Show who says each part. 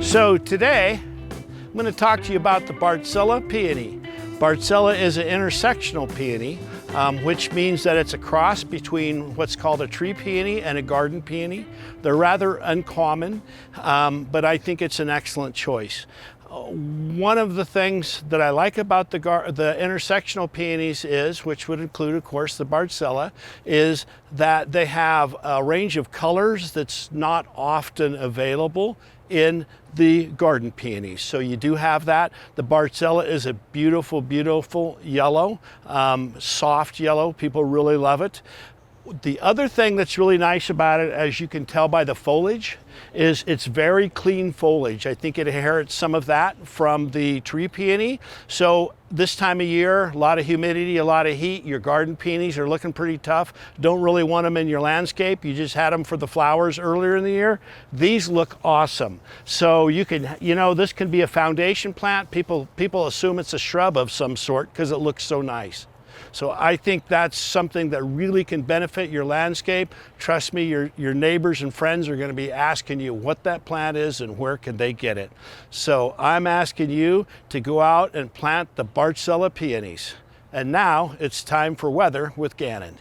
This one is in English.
Speaker 1: So today, I'm going to talk to you about the Bartzella Peony. Bartzella is an intersectional peony, which means that it's a cross between what's called a tree peony and a garden peony. They're rather uncommon, but I think it's an excellent choice. One of the things that I like about the intersectional peonies is, which would include, of course, the Bartzella, is that they have a range of colors that's not often available in the garden peonies. So you do have that. The Bartzella is a beautiful, beautiful yellow, soft yellow. People really love it. The other thing that's really nice about it, as you can tell by the foliage, is it's very clean foliage. I think it inherits some of that from the tree peony. So this time of year, a lot of humidity, a lot of heat, your garden peonies are looking pretty tough. Don't really want them in your landscape. You just had them for the flowers earlier in the year. These look awesome. So you can, this can be a foundation plant. People assume it's a shrub of some sort because it looks so nice. So I think that's something that really can benefit your landscape. Trust me, your neighbors and friends are going to be asking you what that plant is and where can they get it. So I'm asking you to go out and plant the Bartzella peonies. And now it's time for weather with Gannon.